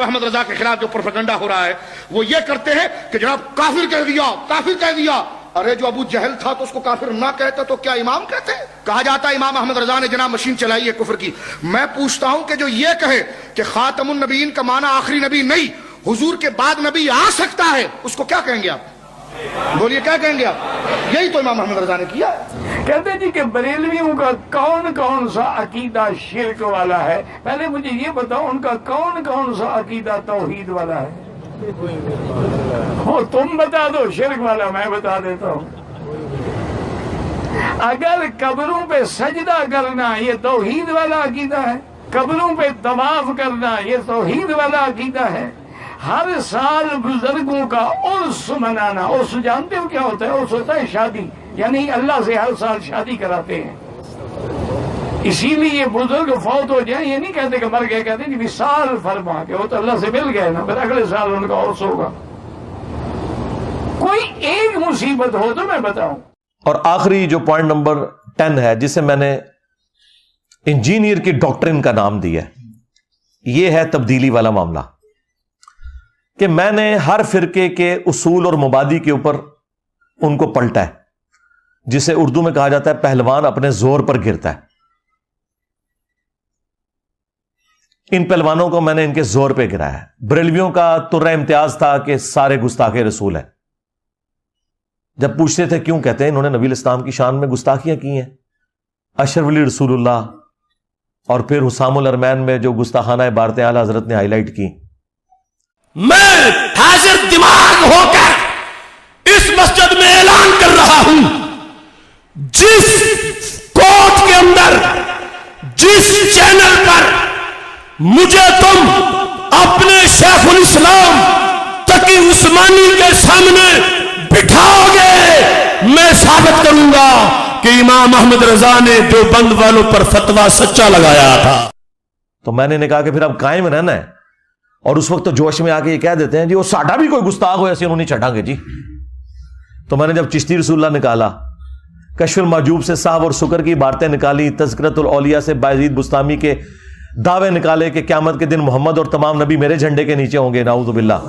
احمد رضا کے خلاف جو پروپیگنڈا ہو رہا ہے وہ یہ کرتے ہیں کہ جناب کافر کہہ دیا، کافر کہہ دیا۔ ارے جو ابو جہل تھا تو اس کو کافر نہ کہتا تو کیا امام کہتے؟ کہا جاتا ہے امام احمد رضا نے جناب مشین چلائی ہے کفر کی۔ میں پوچھتا ہوں کہ جو یہ کہے کہ خاتم النبیین کا معنی آخری نبی نہیں، حضور کے بعد نبی آ سکتا ہے، اس کو کیا کہیں گے آپ؟ بولیے کیا کہیں گے آپ؟ یہی تو امام احمد رضا نے کیا ہے۔ کہتے جی کہ بریلویوں کا کون کون سا عقیدہ شرک والا ہے؟ پہلے مجھے یہ بتاؤ ان کا کون کون سا عقیدہ توحید والا ہے؟ وہ تم بتا دو، شرک والا میں بتا دیتا ہوں۔ اگر قبروں پہ سجدہ کرنا یہ توحید والا عقیدہ ہے، قبروں پہ طواف کرنا یہ توحید والا عقیدہ ہے، ہر سال بزرگوں کا عرس منانا، عرس جانتے ہو کیا ہوتا ہے؟ عرس ہوتا ہے شادی، یعنی اللہ سے ہر سال شادی کراتے ہیں۔ اسی لیے بزرگ فوت ہو جائیں یہ نہیں کہتے کہ مر گئے، کہتے ہیں وصال فرما کے وہ تو اللہ سے مل گئے نا، پھر اگلے سال ان کا عرس ہوگا۔ کوئی ایک مصیبت ہو تو میں بتاؤں۔ اور آخری جو پوائنٹ نمبر 10 ہے جسے میں نے انجینئر کی ڈاکٹرن کا نام دیا ہے، یہ ہے تبدیلی والا معاملہ، کہ میں نے ہر فرقے کے اصول اور مبادی کے اوپر ان کو پلٹا ہے، جسے اردو میں کہا جاتا ہے پہلوان اپنے زور پر گرتا ہے۔ ان پہلوانوں کو میں نے ان کے زور پہ گرایا ہے۔ بریلویوں کا ترہ امتیاز تھا کہ سارے گستاخ رسول ہیں۔ جب پوچھتے تھے کیوں، کہتے ہیں انہوں نے نبی الاسلام کی شان میں گستاخیاں کی ہیں، اشرف علی رسول اللہ، اور پھر حسام الارمین میں جو گستاخانہ عبارتیں اعلی حضرت نے ہائی لائٹ کی۔ میں حاضر دماغ ہو کر اس مسجد میں اعلان کر رہا ہوں، جس کوٹ کے اندر، جس چینل پر مجھے تم اپنے شیخ الاسلام تقی عثمانی کے سامنے بٹھاؤ گے، میں ثابت کروں گا کہ امام احمد رضا نے دیوبند والوں پر فتویٰ سچا لگایا تھا۔ تو میں نے کہا کہ پھر اب قائم رہنا ہے، اور اس وقت تو جوش میں آ کے یہ کہہ دیتے ہیں جی وہ ساڈا بھی کوئی گستاخ ہو ایسے انہوں نہیں چھٹا گے جی۔ تو میں نے جب چشتی رسول اللہ نکالا، کشف المحجوب سے صاحب اور سکر کی عبارتیں نکالی، تذکرۃ الاولیاء سے بایزید بستامی کے دعوے نکالے کہ قیامت کے دن محمد اور تمام نبی میرے جھنڈے کے نیچے ہوں گے، نعوذ باللہ،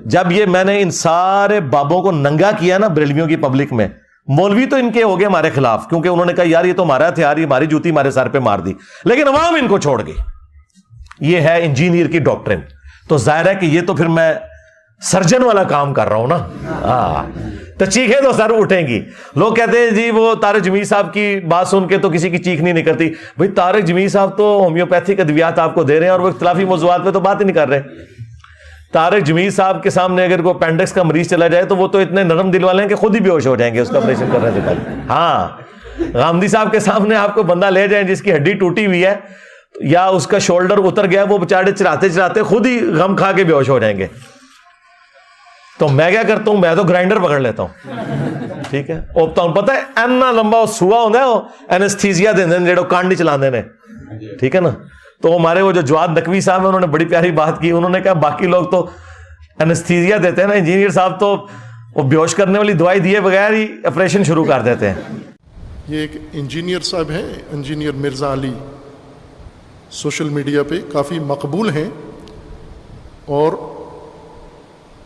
جب یہ میں نے ان سارے بابوں کو ننگا کیا نا بریلویوں کی پبلک میں، مولوی تو ان کے ہو گئے ہمارے خلاف، کیونکہ انہوں نے کہا یار یہ تو ہمارا ہتھیار، یہ ہماری جوتی ہمارے سر پہ مار دی، لیکن عوام ان کو چھوڑ گئی۔ یہ ہے انجینئر کی ڈاکٹرن۔ تو ظاہر ہے کہ یہ تو پھر میں سرجن والا کام کر رہا ہوں نا، تو چیخیں تو سر اٹھیں گی۔ لوگ کہتے ہیں جی وہ طارق جمیل صاحب کی بات سن کے تو کسی کی چیخ نہیں نکلتی۔ بھئی طارق جمیل صاحب تو ہومیوپیتھک ادویات آپ کو دے رہے ہیں اور وہ اختلافی موضوعات پہ تو بات ہی نہیں کر رہے۔ طارق جمیل صاحب کے سامنے اگر کوئی اپینڈکس کا مریض چلا جائے تو وہ تو اتنے نرم دل والے ہیں کہ خود ہی بے ہوش ہو جائیں گے اس کا آپریشن کرنے سے پہلے۔ ہاں، غامدی صاحب کے سامنے آپ کو بندہ لے جائیں جس کی ہڈی ٹوٹی ہوئی ہے یا اس کا شولڈر اتر گیا، وہ بیچارے چلاتے چلاتے خود ہی غم کھا کے بے ہوش ہو جائیں گے۔ تو میں کیا کرتا ہوں، میں تو گرائنڈر پکڑ لیتا ہوں، ٹھیک ہے، اوپتا ہوں، پتہ ہے اینا لمبا سوا ہوتا ہے وہ اینستھیزیا دے دیں جڑو کان نہیں چلاندے نے، ٹھیک ہے نا۔ تو ہمارے وہ جو جواد نقوی صاحب ہیں انہوں نے بڑی پیاری بات کی، انہوں نے کہا باقی لوگ تو اینستھیزیا دیتے ہیں نا، انجینئر صاحب تو وہ بیہوش کرنے والی دوائی دیے بغیر ہی آپریشن شروع کر دیتے ہیں۔ یہ ایک انجینئر صاحب ہیں، انجینئر مرزا علی، سوشل میڈیا پہ کافی مقبول ہیں، اور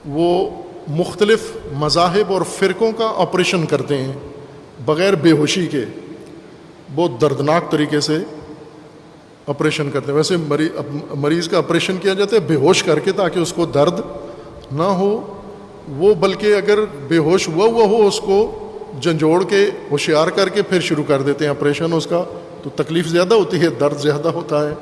وہ مختلف مذاہب اور فرقوں کا آپریشن کرتے ہیں بغیر بے ہوشی کے، بہت دردناک طریقے سے آپریشن کرتے ہیں۔ ویسے مریض کا آپریشن کیا جاتا ہے بے ہوش کر کے تاکہ اس کو درد نہ ہو، وہ بلکہ اگر بے ہوش ہوا ہو اس کو جھنجھوڑ کے ہوشیار کر کے پھر شروع کر دیتے ہیں آپریشن اس کا، تو تکلیف زیادہ ہوتی ہے، درد زیادہ ہوتا ہے۔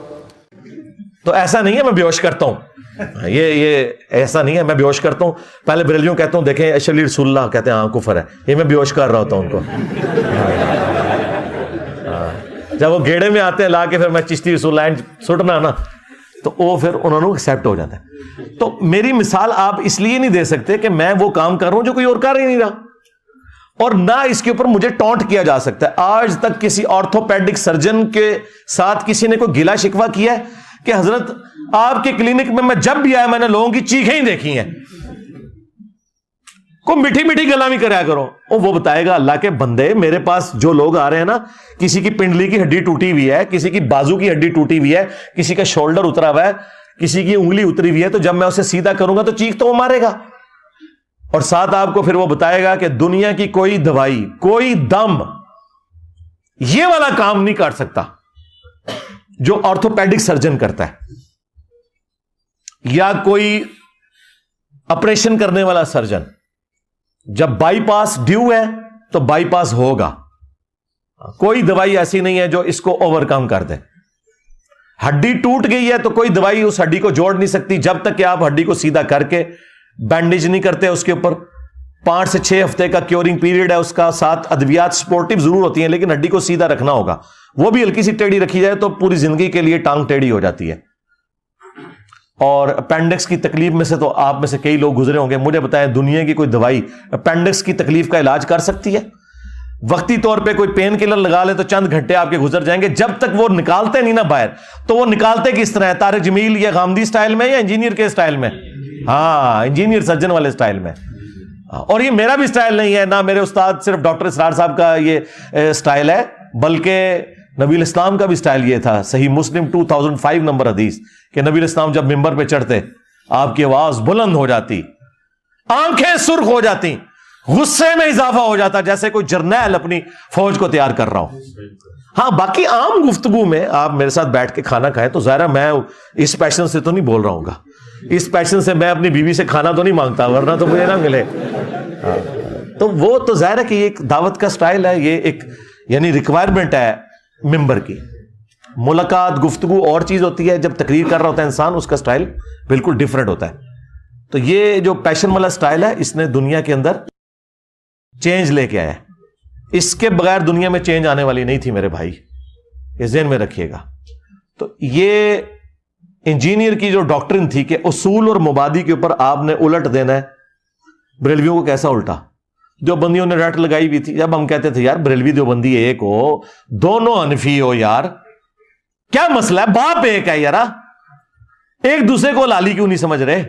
تو ایسا نہیں ہے میں بیہوش کرتا ہوں، یہ ایسا نہیں ہے میں بیہوش کرتا ہوں۔ پہلے بریلویوں کہتا ہوں دیکھیں اشرف علی رسول اللہ، کہتے ہیں ہاں کفر ہے، یہ میں بیہوش کر رہا ہوتا ہوں ان کو۔ جب وہ گیڑے میں آتے ہیں لا کے پھر میں چشتی رسول اللہ سٹنا نا، تو وہ پھر انہوں نے ایکسیپٹ ہو جاتا ہے۔ تو میری مثال آپ اس لیے نہیں دے سکتے کہ میں وہ کام کر رہا ہوں جو کوئی اور کر ہی نہیں رہا، اور نہ اس کے اوپر مجھے ٹونٹ کیا جا سکتا ہے۔ آج تک کسی آرتھوپیڈک سرجن کے ساتھ کسی نے کوئی گلا شکوہ کیا ہے کہ حضرت آپ کے کلینک میں جب بھی آیا میں نے لوگوں کی چیخیں ہی دیکھی ہیں؟ کوئی میٹھی میٹھی گلا بھی کریا کرو، وہ بتائے گا اللہ کے بندے، میرے پاس جو لوگ آ رہے ہیں نا، کسی کی پنڈلی کی ہڈی ٹوٹی ہوئی ہے، کسی کی بازو کی ہڈی ٹوٹی ہوئی ہے، کسی کا شولڈر اترا ہوا ہے، کسی کی انگلی اتری ہوئی ہے تو جب میں اسے سیدھا کروں گا تو چیخ تو وہ مارے گا. اور ساتھ آپ کو پھر وہ بتائے گا کہ دنیا کی کوئی دوائی، کوئی دم یہ والا کام نہیں کر سکتا جو آرتھوپیڈک سرجن کرتا ہے، یا کوئی آپریشن کرنے والا سرجن. جب بائی پاس ڈیو ہے تو بائی پاس ہوگا. کوئی دوائی ایسی نہیں ہے جو اس کو اوور کم کر دے. ہڈی ٹوٹ گئی ہے تو کوئی دوائی اس ہڈی کو جوڑ نہیں سکتی جب تک کہ آپ ہڈی کو سیدھا کر کے بینڈیج نہیں کرتے. اس کے اوپر 5 سے 6 ہفتے کا کیورنگ پیریڈ ہے اس کا. ساتھ ادویات سپورٹو ضرور ہوتی ہیں لیکن ہڈی کو سیدھا رکھنا ہوگا. وہ بھی ہلکی سی ٹیڑھی رکھی جائے تو پوری زندگی کے لیے ٹانگ ٹیڑھی ہو جاتی ہے. اور اپینڈکس کی تکلیف میں سے تو آپ میں سے کئی لوگ گزرے ہوں گے. مجھے بتائیں دنیا کی کوئی دوائی اپینڈکس کی تکلیف کا علاج کر سکتی ہے؟ وقتی طور پہ کوئی پین کلر لگا لے تو چند گھنٹے آپ کے گزر جائیں گے. جب تک وہ نکالتے نہیں نا باہر تو وہ نکالتے کس طرح ہے؟ طارق جمیل یا غامدی سٹائل میں یا انجینئر کے سٹائل میں؟ ہاں، انجینئر سرجن والے سٹائل میں. اور یہ میرا بھی سٹائل نہیں ہے، نہ میرے استاد صرف ڈاکٹر اسرار صاحب کا یہ سٹائل ہے، بلکہ نبی الاسلام کا بھی سٹائل یہ تھا. صحیح مسلم 2005 نمبر حدیث کہ نبی الاسلام جب ممبر پہ چڑھتے آپ کی آواز بلند ہو جاتی، آنکھیں سرخ ہو جاتی، غصے میں اضافہ ہو جاتا جیسے کوئی جرنیل اپنی فوج کو تیار کر رہا ہو. ہاں، باقی عام گفتگو میں آپ میرے ساتھ بیٹھ کے کھانا کھائیں تو ظاہر میں اس پیشن سے تو نہیں بول رہا ہوں گا. اس پیشن سے میں اپنی بیوی سے کھانا تو نہیں مانگتا ورنہ تو مجھے نہ ملے. تو وہ تو ظاہر ہے کہ یہ ایک دعوت کا سٹائل ہے، یہ ایک یعنی ریکوائرمنٹ ہے ممبر کی. ملاقات گفتگو اور چیز ہوتی ہے، جب تقریر کر رہا ہوتا ہے انسان اس کا سٹائل بالکل ڈیفرنٹ ہوتا ہے. تو یہ جو پیشن والا سٹائل ہے اس نے دنیا کے اندر چینج لے کے آیا. اس کے بغیر دنیا میں چینج آنے والی نہیں تھی میرے بھائی، یہ ذہن میں رکھیے گا. تو یہ انجینئر کی جو ڈاکٹرن تھی کہ اصول اور مبادی کے اوپر آپ نے الٹ دینا ہے، بریلویوں کو کیسا الٹا؟ دیوبندیوں نے رٹ لگائی بھی تھی. جب ہم کہتے تھے یار بریلوی دیوبندی ایک ہو، دونوں حنفی ہو، یار کیا مسئلہ ہے؟ باپ ایک ہے یار، ایک دوسرے کو لالی کیوں نہیں سمجھ رہے؟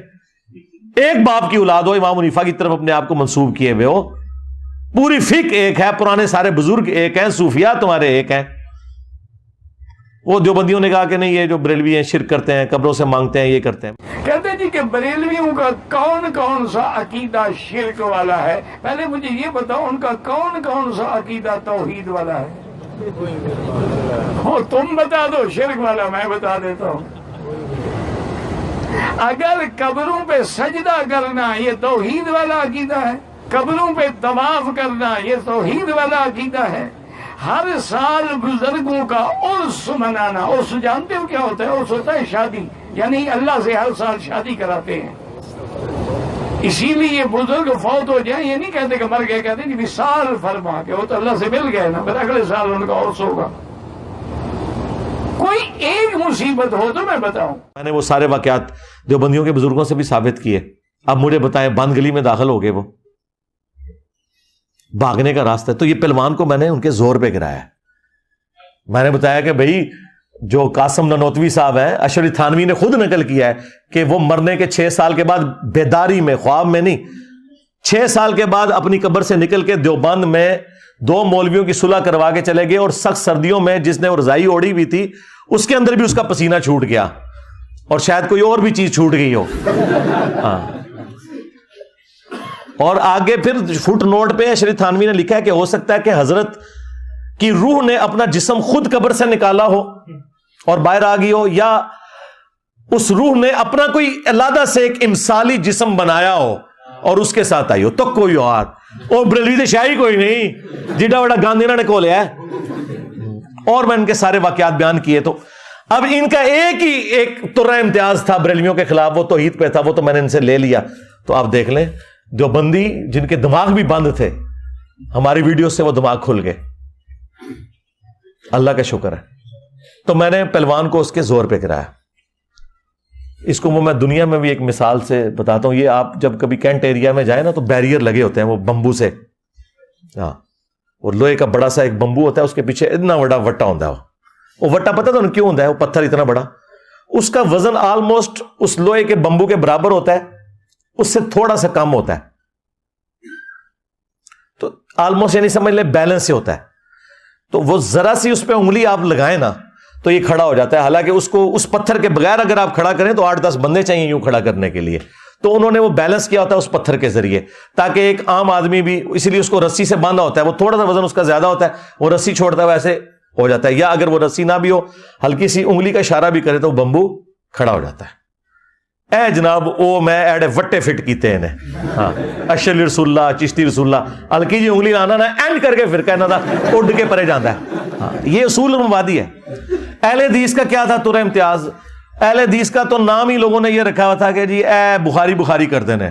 ایک باپ کی اولاد ہو، امام حنیفہ کی طرف اپنے آپ کو منسوب کیے ہوئے ہو، پوری فقہ ایک ہے، پرانے سارے بزرگ ایک ہیں، صوفیاء تمہارے ایک ہیں. وہ دیوبندیوں نے کہا کہ نہیں یہ جو بریلوی ہیں شرک کرتے ہیں، قبروں سے مانگتے ہیں، یہ کرتے ہیں. کہتے جی کہ بریلویوں کا کون کون سا عقیدہ شرک والا ہے؟ پہلے مجھے یہ بتاؤ ان کا کون کون سا عقیدہ توحید والا ہے؟ تم بتا دو شرک والا، میں بتا دیتا ہوں. اگر قبروں پہ سجدہ کرنا یہ توحید والا عقیدہ ہے، قبروں پہ طواف کرنا یہ توحید والا عقیدہ ہے، ہر سال بزرگوں کا عرس منانا، عرس جانتے ہو کیا ہوتا ہے؟ عرس ہوتا ہے شادی، یعنی اللہ سے ہر سال شادی کراتے ہیں. اسی لیے بزرگ فوت ہو جائیں یہ نہیں کہتے کہ مر گئے، کہتے ہیں کہ وصال فرما کے وہ تو اللہ سے مل گئے نا، پھر اگلے سال ان کا عرس ہوگا. کوئی ایک مصیبت ہو تو میں بتاؤں. میں نے وہ سارے واقعات دیوبندیوں کے بزرگوں سے بھی ثابت کیے. اب مجھے بتائیں بند گلی میں داخل ہو گئے، وہ بھاگنے کا راستہ ہے. تو یہ پہلوان کو میں نے ان کے زور پہ گرایا. میں نے بتایا کہ بھائی جو قاسم ننوتوی صاحب ہیں، اشرف تھانوی نے خود نقل کیا ہے کہ وہ مرنے کے 6 سال کے بعد بیداری میں، خواب میں نہیں، 6 سال کے بعد اپنی قبر سے نکل کے دیوبند میں 2 مولویوں کی صلح کروا کے چلے گئے. اور سخت سردیوں میں جس نے وہ رضائی اوڑی ہوئی تھی اس کے اندر بھی اس کا پسینہ چھوٹ گیا، اور شاید کوئی اور بھی چیز چھوٹ گئی ہو. ہاں، اور آگے پھر فٹ نوٹ پہ اشرف تھانوی نے لکھا ہے کہ ہو سکتا ہے کہ حضرت کی روح نے اپنا جسم خود قبر سے نکالا ہو اور باہر آ گئی ہو، یا اس روح نے اپنا کوئی علیحدہ سے ایک امثالی جسم بنایا ہو اور اس کے ساتھ آئی ہو. تو کوئی اور بریلوی سے شاہی کوئی نہیں جیڈا وڈا گاندھی نے کھولیا ہے. اور میں ان کے سارے واقعات بیان کیے. تو اب ان کا ایک ترہ امتیاز تھا بریلویوں کے خلاف، وہ توحید پہ تھا، وہ تو میں نے ان سے لے لیا. تو آپ دیکھ لیں دیوبندی جن کے دماغ بھی بند تھے، ہماری ویڈیو سے وہ دماغ کھل گئے، اللہ کا شکر ہے. تو میں نے پہلوان کو اس کے زور پہ گرایا. اس کو میں دنیا میں بھی ایک مثال سے بتاتا ہوں. یہ آپ جب کبھی کینٹ ایریا میں جائیں نا تو بیریئر لگے ہوتے ہیں وہ بمبو سے، ہاں، اور لوہے کا بڑا سا ایک بمبو ہوتا ہے، اس کے پیچھے اتنا بڑا وٹا ہوتا ہے. وہ وٹا پتہ تو کیوں ہوتا ہے؟ وہ پتھر اتنا بڑا، اس کا وزن آلموسٹ اس لوہے کے بمبو کے برابر ہوتا ہے، اس سے تھوڑا سا کم ہوتا ہے. تو آلموسٹ یعنی سمجھ لیں بیلنس سے ہوتا ہے. تو وہ ذرا سی اس پہ انگلی آپ لگائیں نا تو یہ کھڑا ہو جاتا ہے. حالانکہ اس کو اس پتھر کے بغیر اگر آپ کھڑا کریں تو 8-10 بندے چاہیے یوں کھڑا کرنے کے لیے. تو انہوں نے وہ بیلنس کیا ہوتا ہے اس پتھر کے ذریعے, تاکہ ایک عام آدمی بھی, اسی لیے اس کو رسی سے باندھا ہوتا ہے, وہ تھوڑا سا وزن اس کا زیادہ ہوتا ہے, وہ رسی چھوڑتا ہے ویسے ہو جاتا ہے. یا اگر وہ رسی نہ بھی ہو, ہلکی سی انگلی کا اشارہ بھی کرے تو بمبو کھڑا ہو جاتا ہے. اے جناب او میں ایڈے وٹے فٹ کیتے ہیں. ہاں, اشعری رسول اللہ, چشتی رسول اللہ, ہلکی جی انگلی لانا نا اینڈ کر کے پھر کہنا تھا اڈ کے پرے جاتا ہے. ہاں, یہ اصول مبادی ہے. اہل حدیث کا کیا تھا ترہ امتیاز؟ اہل حدیث کا تو نام ہی لوگوں نے یہ رکھا ہوا تھا کہ جی اے بخاری کرتے ہیں.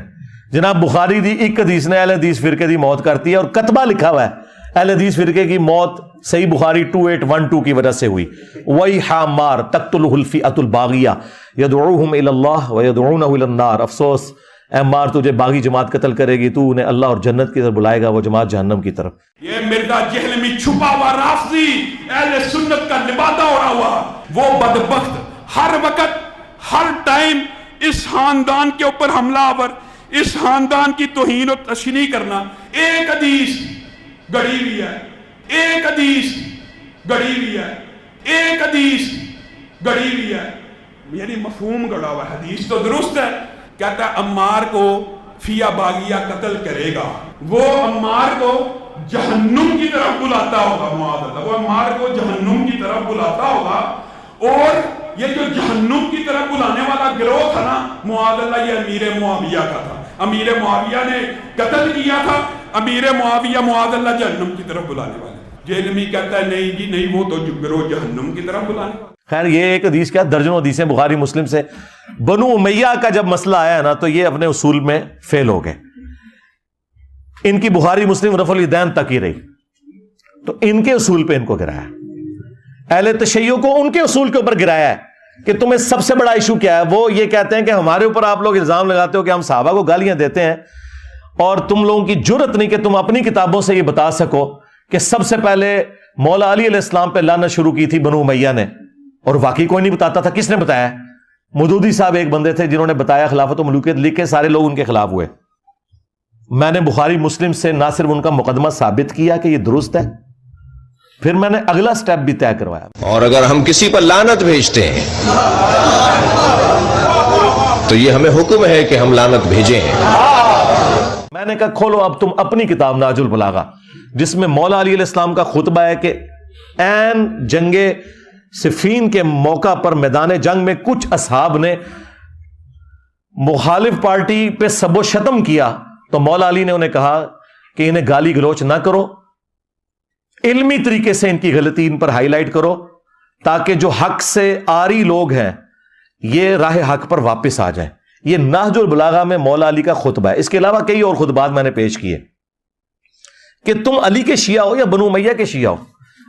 جناب بخاری دی ایک حدیث نے اہل حدیث فرقے دی موت کرتی ہے, اور کتبہ لکھا ہوا ہے اہل حدیث فرقے کی موت صحیح بخاری 2812 کی وجہ سے ہوئی. وَيْحَ عَمَّارَ تَقْتُلُهُ الْفِئَةُ الْبَاغِيَةُ يَدْعُوهُمْ إِلَى اللَّهِ وَيَدْعُونَهُ إِلَى النَّارِ. افسوس اے عمار, تجھے باغی جماعت قتل کرے گی, تو انہیں اللہ اور جنت کی طرف بلائے گا, وہ جماعت جہنم کی طرف. یہ مرزا جہلمی چھپا ہوا رافضی اہل سنت کا لبادہ اڑا ہوا, وہ بدبخت ہر وقت ہر ٹائم اس خاندان کے اوپر حملہ آور, اس خاندان کی توہین و تشنیع کرنا. ایک حدیث گڑی ہوئی ہے, ایک حدیث گڑی ہوئی ہے, ایک حدیث گڑی ہوئی ہے, یعنی مفہوم گڑا ہوا. حدیث تو درست ہے, کہتا ہے عمار کو فیا باغیہ قتل کرے گا, وہ عمار کو جہنم کی طرف بلاتا ہوگا. معاذ اللہ, وہ عمار کو جہنم کی طرف بلاتا ہوگا. اور یہ جو جہنم کی طرف بلانے والا گروہ تھا نا, معاذ اللہ, یہ امیر معاویہ کا تھا. امیر معاویہ نے قتل کیا تھا, امیر معاویہ معاذ اللہ جہنم کی طرف بلانے والے. جہلمی کہتا ہے نہیں جی نہیں, وہ تو گروہ جہنم کی طرف بلانے والے. خیر یہ ایک حدیث کیا, درجنوں حدیثیں بخاری مسلم سے. بنو امیہ کا جب مسئلہ آیا نا تو یہ اپنے اصول میں فیل ہو گئے. ان کی بخاری مسلم رفع الیدین تک ہی رہی, تو ان کے اصول پہ ان کو گرایا. اہل تشیع کو ان کے اصول کے اوپر گرایا ہے کہ تمہیں سب سے بڑا ایشو کیا ہے. وہ یہ کہتے ہیں کہ ہمارے اوپر آپ لوگ الزام لگاتے ہو کہ ہم صحابہ کو گالیاں دیتے ہیں, اور تم لوگوں کی جرت نہیں کہ تم اپنی کتابوں سے یہ بتا سکو کہ سب سے پہلے مولا علی علیہ السلام پہ لعنت شروع کی تھی بنو امیہ نے, اور واقعی کوئی نہیں بتاتا تھا. کس نے بتایا؟ مودودی صاحب ایک بندے تھے جنہوں نے بتایا, خلافت و ملوکیت لکھ کے سارے لوگ ان کے خلاف ہوئے. میں نے بخاری مسلم سے نہ صرف ان کا مقدمہ ثابت کیا کہ یہ درست ہے, پھر میں نے اگلا سٹیپ بھی طے کروایا. اور اگر ہم کسی پر لعنت بھیجتے ہیں تو یہ ہمیں حکم ہے کہ ہم لعنت بھیجیں. میں نے کہا کھولو اب تم اپنی کتاب نہج البلاغہ, جس میں مولا علی علیہ السلام کا خطبہ ہے کہ عین جنگ صفین کے موقع پر میدان جنگ میں کچھ اصحاب نے مخالف پارٹی پہ سب و شتم کیا, تو مولا علی نے انہیں کہا کہ انہیں گالی گلوچ نہ کرو, علمی طریقے سے ان کی غلطی ان پر ہائی لائٹ کرو, تاکہ جو حق سے آری لوگ ہیں یہ راہ حق پر واپس آ جائیں. یہ نہج البلاغہ میں مولا علی کا خطبہ ہے. اس کے علاوہ کئی اور خطبات میں نے پیش کیے کہ تم علی کے شیعہ ہو یا بنو امیہ کے شیعہ ہو,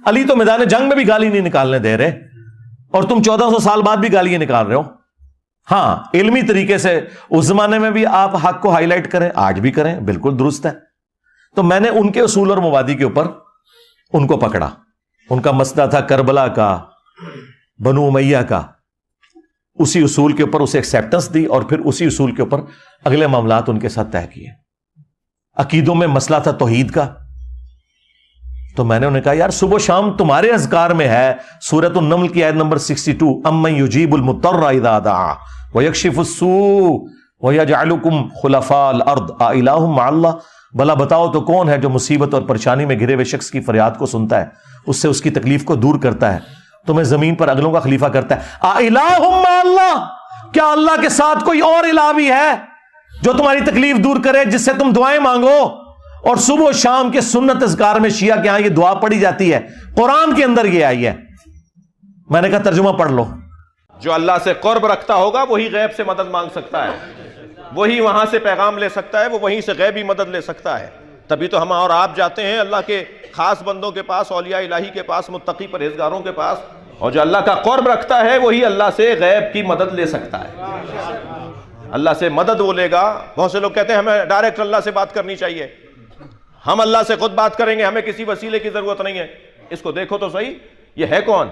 علی تو میدان جنگ میں بھی گالی نہیں نکالنے دے رہے, اور تم 1400 سال بعد بھی گالیاں نکال رہے ہو. ہاں علمی طریقے سے اس زمانے میں بھی آپ حق کو ہائی لائٹ کریں, آج بھی کریں, بالکل درست ہے. تو میں نے ان کے اصول اور مبادی کے اوپر ان کو پکڑا. ان کا مسئلہ تھا کربلا کا, بنو امیہ کا, اسی اصول کے اوپر اسے ایکسیپٹنس دی, اور پھر اسی اصول کے اوپر اگلے معاملات ان کے ساتھ طے کیے. عقیدوں میں مسئلہ تھا توحید کا, تو میں نے انہیں کہا یار صبح و شام تمہارے اذکار میں ہے, سورۃ النمل کی آیت نمبر 62, امن یجیب المضطر اذا دعا ویکشف السوء ویجعلکم خلفاء الارض االہ مع اللہ. بھلا بتاؤ تو کون ہے جو مصیبت اور پریشانی میں گھرے ہوئے شخص کی فریاد کو سنتا ہے, اس سے اس کی تکلیف کو دور کرتا ہے, تمہیں زمین پر اگلوں کا خلیفہ کرتا ہے. االہ مع اللہ, کیا اللہ کے ساتھ کوئی اور الہ بھی ہے جو تمہاری تکلیف دور کرے, جس سے تم دعائیں مانگو؟ اور صبح و شام کے سنت اذکار میں شیعہ کے ہاں یہ دعا پڑھی جاتی ہے, قرآن کے اندر یہ آئی ہے. میں نے کہا ترجمہ پڑھ لو. جو اللہ سے قرب رکھتا ہوگا وہی غیب سے مدد مانگ سکتا ہے, وہی وہاں سے پیغام لے سکتا ہے, وہ وہیں سے غیبی مدد لے سکتا ہے. تبھی تو ہم اور آپ جاتے ہیں اللہ کے خاص بندوں کے پاس, اولیاء الہی کے پاس, متقی پرہیزگاروں کے پاس, اور جو اللہ کا قرب رکھتا ہے وہی اللہ سے غیب کی مدد لے سکتا ہے. اللہ سے مدد وہ لے گا. بہت سے لوگ کہتے ہیں ہمیں ڈائریکٹ اللہ سے بات کرنی چاہیے, ہم اللہ سے خود بات کریں گے, ہمیں کسی وسیلے کی ضرورت نہیں ہے. اس کو دیکھو تو صحیح, یہ ہے کون؟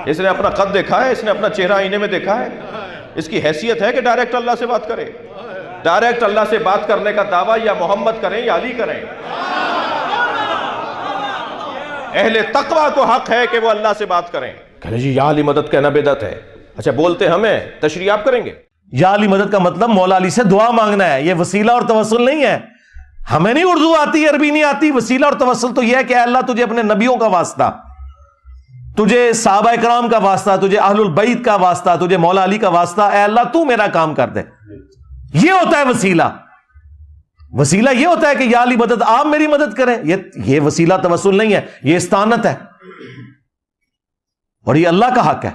اس نے اپنا قد دیکھا ہے, اس نے اپنا چہرہ آئینے میں دیکھا ہے, اس کی حیثیت ہے کہ ڈائریکٹ اللہ سے بات کرے؟ ڈائریکٹ اللہ سے بات کرنے کا دعویٰ یا محمد کریں یا علی کریں, اہل تقوی کو حق ہے کہ وہ اللہ سے بات کریں. کہنے جی یا علی مدد کہنا بدعت ہے. اچھا بولتے ہمیں, تشریح آپ کریں گے؟ یا علی مدد کا مطلب مولا علی سے دعا مانگنا ہے, یہ وسیلہ اور توسل نہیں ہے. ہمیں نہیں اردو آتی, عربی نہیں آتی. وسیلہ اور توسل تو یہ ہے کہ اے اللہ تجھے اپنے نبیوں کا واسطہ, تجھے صحابہ کرام کا واسطہ, تجھے اہل البیت کا واسطہ, تجھے مولا علی کا واسطہ, اے اللہ تو میرا کام کر دے. یہ ہوتا ہے وسیلہ. وسیلہ یہ ہوتا ہے کہ یا علی مدد, آپ میری مدد کریں. یہ وسیلہ توسل نہیں ہے, یہ استعانت ہے, اور یہ اللہ کا حق ہے.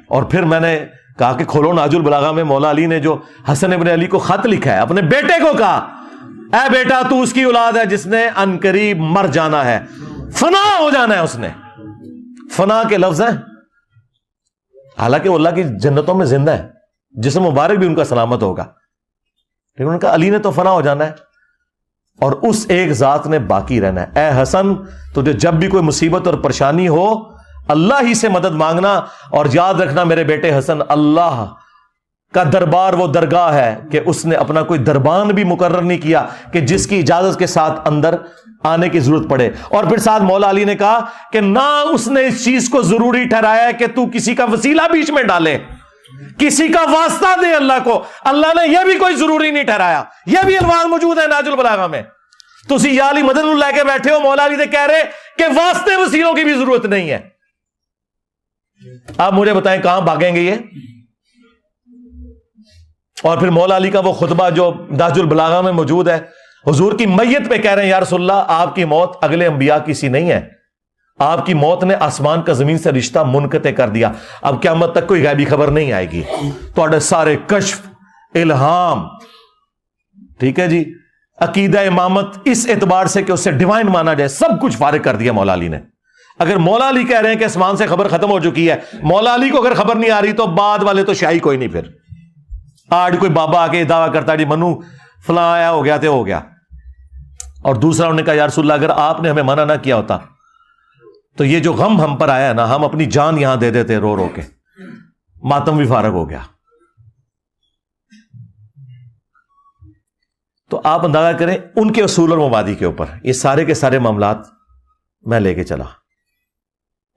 اور پھر میں نے کہا کہ کھولو ناج البلاغہ میں مولا علی نے جو حسن ابن علی کو خط لکھا ہے, اپنے بیٹے کو کہا اے بیٹا تو اس کی اولاد ہے جس نے عنقریب مر جانا ہے, فنا ہو جانا ہے. اس نے فنا کے لفظ ہیں, حالانکہ وہ اللہ کی جنتوں میں زندہ ہے, جسم مبارک بھی ان کا سلامت ہوگا, لیکن ان کا علی نے تو فنا ہو جانا ہے, اور اس ایک ذات نے باقی رہنا ہے. اے حسن تجھے جب بھی کوئی مصیبت اور پریشانی ہو اللہ ہی سے مدد مانگنا, اور یاد رکھنا میرے بیٹے حسن, اللہ کا دربار وہ درگاہ ہے کہ اس نے اپنا کوئی دربان بھی مقرر نہیں کیا کہ جس کی اجازت کے ساتھ اندر آنے کی ضرورت پڑے. اور پھر ساتھ مولا علی نے کہا کہ نہ اس نے اس چیز کو ضروری ٹھہرایا کہ تو کسی کا وسیلہ بیچ میں ڈالے, کسی کا واسطہ دے اللہ کو. اللہ نے یہ بھی کوئی ضروری نہیں ٹھہرایا. یہ بھی الفاظ موجود ہے ناج البلاغہ میں. تسی یا علی مدد لے کے بیٹھے ہو, مولا علی نے کہہ رہے کہ واسطے وسیلوں کی بھی ضرورت نہیں ہے. آپ مجھے بتائیں کہاں بھاگیں گے یہ؟ اور پھر مولا علی کا وہ خطبہ جو ناج البلاغہ میں موجود ہے, حضور کی میت پہ کہہ رہے ہیں یا رسول اللہ آپ کی موت اگلے انبیاء کی سی نہیں ہے, آپ کی موت نے آسمان کا زمین سے رشتہ منقطع کر دیا, اب قیامت تک کوئی غیبی خبر نہیں آئے گی. تواڈے سارے کشف, الہام, ٹھیک ہے جی, عقیدہ امامت اس اعتبار سے کہ اسے ڈیوائن مانا جائے, سب کچھ فارغ کر دیا مولا علی نے. اگر مولا علی کہہ رہے ہیں کہ آسمان سے خبر ختم ہو چکی ہے, مولا علی کو اگر خبر نہیں آ رہی تو بعد والے تو شاہی کوئی نہیں. پھر آج کوئی بابا آ کے دعویٰ کرتا جی منو فلاں آیا ہو گیا تو ہو گیا. اور دوسرا انہوں نے کہا یا رسول اللہ اگر آپ نے ہمیں منع نہ کیا ہوتا تو یہ جو غم ہم پر آیا نا, ہم اپنی جان یہاں دے دیتے رو رو کے, ماتم بھی فارغ ہو گیا. تو آپ اندازہ کریں ان کے اصول اور مبادی کے اوپر یہ سارے کے سارے معاملات میں لے کے چلا.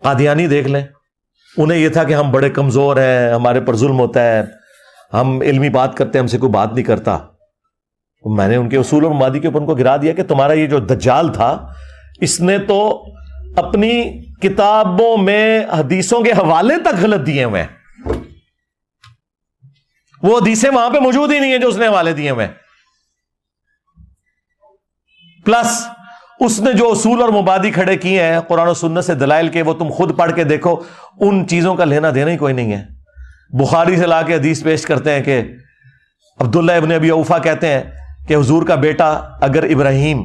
قادیانی دیکھ لیں, انہیں یہ تھا کہ ہم بڑے کمزور ہیں, ہمارے پر ظلم ہوتا ہے, ہم علمی بات کرتے ہیں, ہم سے کوئی بات نہیں کرتا. میں نے ان کے اصول اور مبادی کے اوپر ان کو گرا دیا کہ تمہارا یہ جو دجال تھا اس نے تو اپنی کتابوں میں حدیثوں کے حوالے تک غلط دیے ہوئے ہیں, وہ حدیثیں وہاں پہ موجود ہی نہیں ہیں جو اس نے حوالے دیے ہوئے ہیں. پلس اس نے جو اصول اور مبادی کھڑے کیے ہیں قرآن و سنت سے دلائل کے, وہ تم خود پڑھ کے دیکھو, ان چیزوں کا لینا دینا ہی کوئی نہیں ہے. بخاری سے لا کے حدیث پیش کرتے ہیں کہ عبداللہ ابن ابی اوفا کہتے ہیں کہ حضور کا بیٹا اگر ابراہیم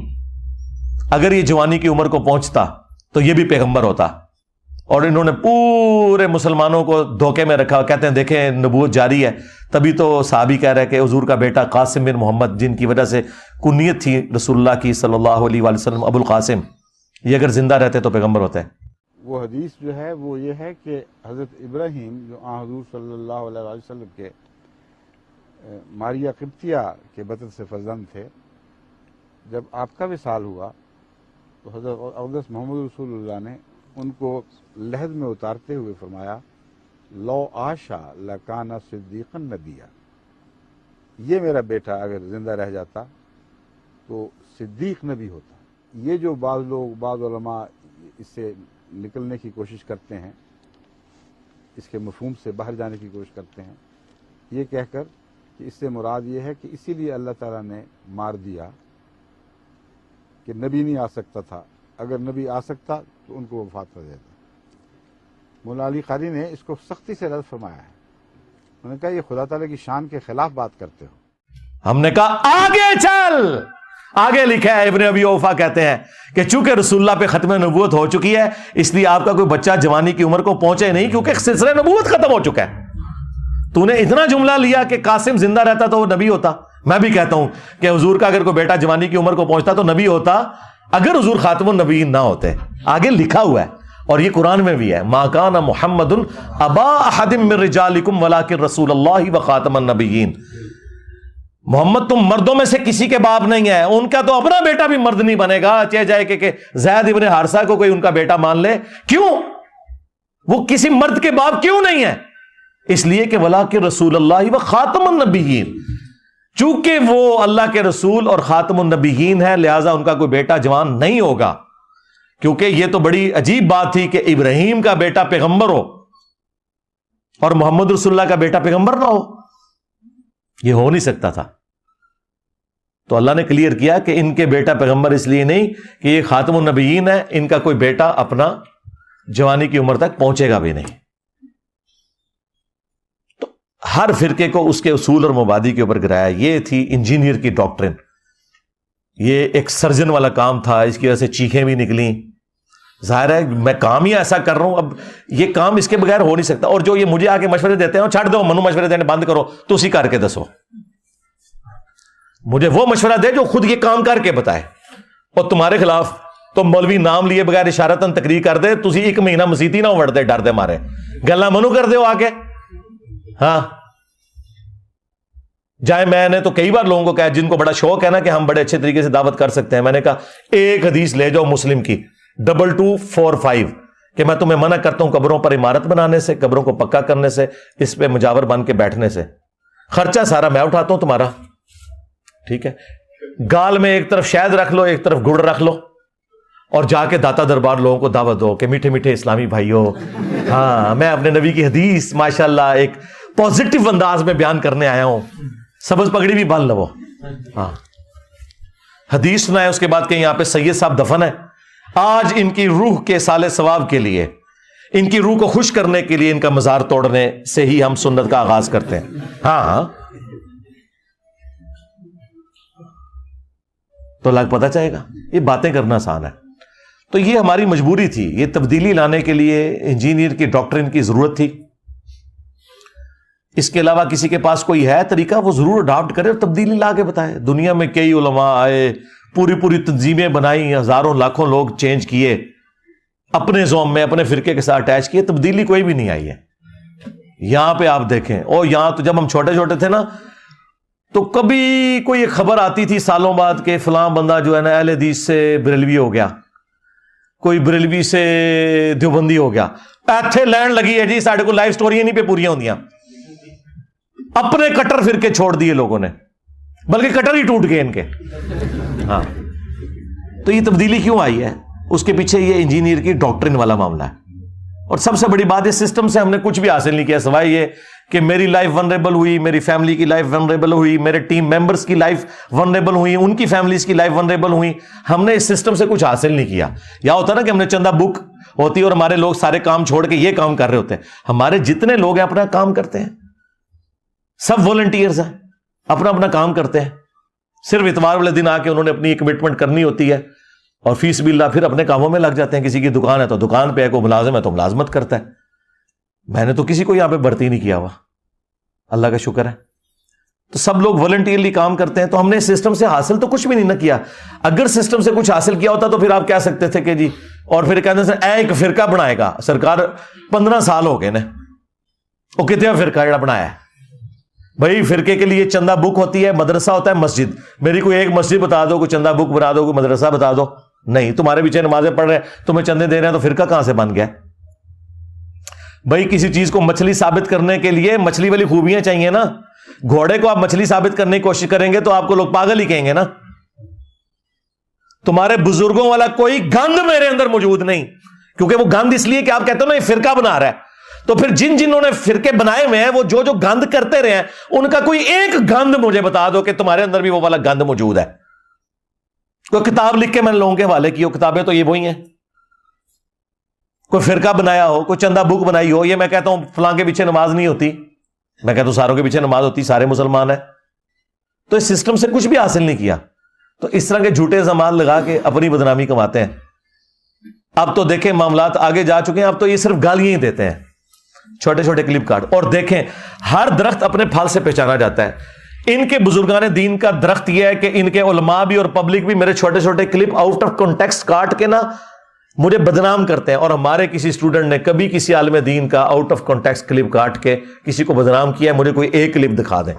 اگر یہ جوانی کی عمر کو پہنچتا تو یہ بھی پیغمبر ہوتا. اور انہوں نے پورے مسلمانوں کو دھوکے میں رکھا, کہتے ہیں دیکھیں نبوت جاری ہے. تبھی تو صحابی کہہ رہے کہ حضور کا بیٹا قاسم بن محمد, جن کی وجہ سے کنیت تھی رسول اللہ کی صلی اللہ علیہ وآلہ وسلم, ابو القاسم, یہ اگر زندہ رہتے تو پیغمبر ہوتے ہیں. وہ حدیث جو ہے وہ یہ ہے کہ حضرت ابراہیم جو حضور صلی اللہ علیہ وآلہ وسلم کے ماریہ قبطیہ کے بطن سے فرزند تھے, جب آپ کا وصال ہوا تو حضرت اقدس محمد رسول اللہ نے ان کو لحد میں اتارتے ہوئے فرمایا لو آشا لکانا صدیقا نبیا, یہ میرا بیٹا اگر زندہ رہ جاتا تو صدیق نبی ہوتا. یہ جو بعض لوگ, بعض علماء اس سے نکلنے کی کوشش کرتے ہیں, اس کے مفہوم سے باہر جانے کی کوشش کرتے ہیں, یہ کہہ کر کہ اس سے مراد یہ ہے کہ اسی لیے اللہ تعالیٰ نے مار دیا کہ نبی نہیں آ سکتا تھا, اگر نبی آ سکتا تو ان کو وفات کر دیتا. مولا علی قاری نے اس کو سختی سے رد فرمایا ہے. انہوں نے کہا یہ خدا تعالیٰ کی شان کے خلاف بات کرتے ہو. ہم نے کہا آگے چل, آگے لکھا ہے ابن ابی اوفا کہتے ہیں کہ چونکہ رسول اللہ پہ ختم نبوت ہو چکی ہے اس لیے آپ کا کوئی بچہ جوانی کی عمر کو پہنچے نہیں, کیونکہ سلسلہ نبوت ختم ہو چکا ہے. تو نے اتنا جملہ لیا کہ قاسم زندہ رہتا تو وہ نبی ہوتا. میں بھی کہتا ہوں کہ حضور کا اگر کوئی بیٹا جوانی کی عمر کو پہنچتا تو نبی ہوتا, اگر حضور خاتم النبیین نہ ہوتے. آگے لکھا ہوا ہے اور یہ قرآن میں بھی ہے, ما کان محمد ابا احد من رجالکم ولکن رسول اللہ و خاتم النبیین. محمد تم مردوں میں سے کسی کے باپ نہیں ہے، ان کا تو اپنا بیٹا بھی مرد نہیں بنے گا، چاہے جائے کہ زید ابن حارثہ کو کوئی ان کا بیٹا مان لے۔ کیوں؟ وہ کسی مرد کے باپ کیوں نہیں ہے؟ اس لیے کہ وَلَٰكِن رسول اللہ و خاتم النبیین، چونکہ وہ اللہ کے رسول اور خاتم النبیین ہے، لہذا ان کا کوئی بیٹا جوان نہیں ہوگا۔ کیونکہ یہ تو بڑی عجیب بات تھی کہ ابراہیم کا بیٹا پیغمبر ہو اور محمد رسول اللہ کا بیٹا پیغمبر نہ ہو، یہ ہو نہیں سکتا تھا۔ تو اللہ نے کلیئر کیا کہ ان کے بیٹا پیغمبر اس لیے نہیں کہ یہ خاتم النبیین ہے، ان کا کوئی بیٹا اپنا جوانی کی عمر تک پہنچے گا بھی نہیں۔ تو ہر فرقے کو اس کے اصول اور مبادی کے اوپر گرایا۔ یہ تھی انجینئر کی ڈاکٹرن، یہ ایک سرجن والا کام تھا، اس کی وجہ سے چیخیں بھی نکلیں۔ ظاہر ہے میں کام ہی ایسا کر رہا ہوں، اب یہ کام اس کے بغیر ہو نہیں سکتا۔ اور جو یہ مجھے آ کے مشورے دیتے ہیں، چھੱਡ دو منو مشورے دینے بند کرو، تو اسی کر کے دسو، مجھے وہ مشورہ دے جو خود یہ کام کر کے بتائے۔ اور تمہارے خلاف تو مولوی نام لیے بغیر اشارتاً تقریر کر دے، تسی ایک مہینہ مسیتی نہ وڑ دے ڈر دے مارے، گلا منو کر دے ہو آ کے۔ ہاں جائے میں نے تو کئی بار لوگوں کو کہا جن کو بڑا شوق ہے نا کہ ہم بڑے اچھے طریقے سے دعوت کر سکتے ہیں، میں نے کہا ایک حدیث لے جاؤ مسلم کی 2245 کہ میں تمہیں منع کرتا ہوں قبروں پر عمارت بنانے سے، قبروں کو پکا کرنے سے، اس پہ مجاور بن کے بیٹھنے سے، خرچہ سارا میں اٹھاتا ہوں تمہارا، ٹھیک ہے؟ گال میں ایک طرف شہد رکھ لو، ایک طرف گڑ رکھ لو، اور جا کے داتا دربار لوگوں کو دعوت دو کہ میٹھے میٹھے اسلامی بھائیوں، ہاں میں اپنے نبی کی حدیث ماشاءاللہ ایک پازیٹیو انداز میں بیان کرنے آیا ہوں، سبز پگڑی بھی باندھ لو۔ ہاں حدیث سنائے، اس کے بعد کہ یہاں پہ سید صاحب دفن ہے، آج ان کی روح کے صالح ثواب کے لیے، ان کی روح کو خوش کرنے کے لیے ان کا مزار توڑنے سے ہی ہم سنت کا آغاز کرتے ہیں۔ ہاں تو لگ پتہ چاہے گا، یہ باتیں کرنا آسان ہے۔ تو یہ ہماری مجبوری تھی، یہ تبدیلی لانے کے لیے انجینئر کی ڈاکٹرن کی ضرورت تھی۔ اس کے علاوہ کسی کے پاس کوئی ہے طریقہ، وہ ضرور اڈاپٹ کرے اور تبدیلی لا کے بتائے۔ دنیا میں کئی علماء آئے، پوری تنظیمیں بنائی، ہزاروں لاکھوں لوگ چینج کیے، اپنے زوم میں اپنے فرقے کے ساتھ اٹیچ کیے، تبدیلی کوئی بھی نہیں آئی ہے۔ یہاں پہ آپ دیکھیں، اور یہاں تو جب ہم چھوٹے چھوٹے تھے نا، تو کبھی کوئی ایک خبر آتی تھی سالوں بعد کہ فلاں بندہ جو ہے نا اہل حدیث سے بریلوی ہو گیا، کوئی بریلوی سے دیوبندی ہو گیا، ایتھے لینڈ لگی ہے جی، ساڑھے کو لائف سٹوریاں نہیں پہ پوریاں ہوندیاں۔ اپنے کٹر فرقے چھوڑ دیے لوگوں نے، بلکہ کٹر ہی ٹوٹ گئے ان کے۔ ہاں تو یہ تبدیلی کیوں آئی ہے؟ اس کے پیچھے یہ انجینئر کی ڈاکٹرن والا معاملہ ہے۔ اور سب سے بڑی بات، اس سسٹم سے ہم نے کچھ بھی حاصل نہیں کیا سوائے یہ کہ میری لائف ونریبل ہوئی، میری فیملی کی لائف ونریبل ہوئی، میرے ٹیم ممبرز کی لائف ونریبل ہوئی، ان کی فیملیز کی لائف ونریبل ہوئی۔ ہم نے اس سسٹم سے کچھ حاصل نہیں کیا۔ یا ہوتا نا کہ ہم نے چندہ بک ہوتی اور ہمارے لوگ سارے کام چھوڑ کے یہ کام کر رہے ہوتے ہیں۔ ہمارے جتنے لوگ ہیں اپنا کام کرتے ہیں، سب والنٹیئرز ہیں، اپنا اپنا کام کرتے ہیں۔ صرف اتوار والے دن آ کے انہوں نے اپنی کمٹمنٹ کرنی ہوتی ہے، اور فیس باللہ پھر اپنے کاموں میں لگ جاتے ہیں۔ کسی کی دکان ہے تو دکان پہ ہے، کوئی ملازم ہے تو ملازمت کرتا ہے۔ میں نے تو کسی کو یہاں پہ بھرتی نہیں کیا ہوا، اللہ کا شکر ہے۔ تو سب لوگ والنٹیئرلی کام کرتے ہیں۔ تو ہم نے اس سسٹم سے حاصل تو کچھ بھی نہیں نہ کیا۔ اگر سسٹم سے کچھ حاصل کیا ہوتا تو پھر آپ کہہ سکتے تھے کہ جی، اور پھر کہتے ہیں ایک فرقہ بنائے گا، سرکار 15 سال ہو گئے نا، وہ کتنا فرقہ جڑا بنایا ہے بھائی؟ فرقے کے لیے چندہ بک ہوتی ہے، مدرسہ ہوتا ہے، مسجد۔ میری کوئی ایک مسجد بتا دو، کوئی چندہ بک بنا دو، کوئی مدرسہ بتا دو۔ نہیں، تمہارے پیچھے نمازیں پڑھ رہے ہیں، تمہیں چندے دے رہے ہیں، تو فرقہ کہاں سے بن گیا بھائی؟ کسی چیز کو مچھلی ثابت کرنے کے لیے مچھلی والی خوبیاں چاہیے نا۔ گھوڑے کو آپ مچھلی ثابت کرنے کی کوشش کریں گے تو آپ کو لوگ پاگل ہی کہیں گے نا۔ تمہارے بزرگوں والا کوئی گند میرے اندر موجود نہیں، کیونکہ وہ گند اس لیے کہ آپ کہتے ہو نا یہ فرقہ بنا رہا ہے۔ تو پھر جنہوں نے فرقے بنائے ہوئے ہیں، وہ جو گند کرتے رہے ہیں، ان کا کوئی ایک گند مجھے بتا دو کہ تمہارے اندر بھی وہ والا گند موجود ہے۔ کوئی کتاب لکھ کے میں نے لوگوں کے حوالے کی ہو، کتابیں تو یہ وہی ہیں۔ کوئی فرقہ بنایا ہو، کوئی چندہ بک بنائی ہو، یہ میں کہتا ہوں فلاں کے پیچھے نماز نہیں ہوتی، میں کہتا ہوں ساروں کے پیچھے نماز ہوتی، سارے مسلمان ہیں۔ تو اس سسٹم سے کچھ بھی حاصل نہیں کیا، تو اس طرح کے جھوٹے زمان لگا کے اپنی بدنامی کماتے ہیں۔ اب تو دیکھیں معاملات آگے جا چکے ہیں، اب تو یہ صرف گالیاں ہی دیتے ہیں، چھوٹے چھوٹے کلپ کارڈ۔ اور دیکھیں ہر درخت اپنے پھل سے پہچانا جاتا ہے۔ ان کے بزرگان دین کا درخت یہ ہے کہ ان کے علماء بھی اور پبلک بھی میرے چھوٹے چھوٹے کلپ آؤٹ آف کانٹیکسٹ کاٹ کے نا مجھے بدنام کرتے ہیں۔ اور ہمارے کسی اسٹوڈنٹ نے کبھی کسی عالم دین کا آؤٹ آف کانٹیکسٹ کلپ کاٹ کے کسی کو بدنام کیا ہے؟ مجھے کوئی ایک کلپ دکھا دیں۔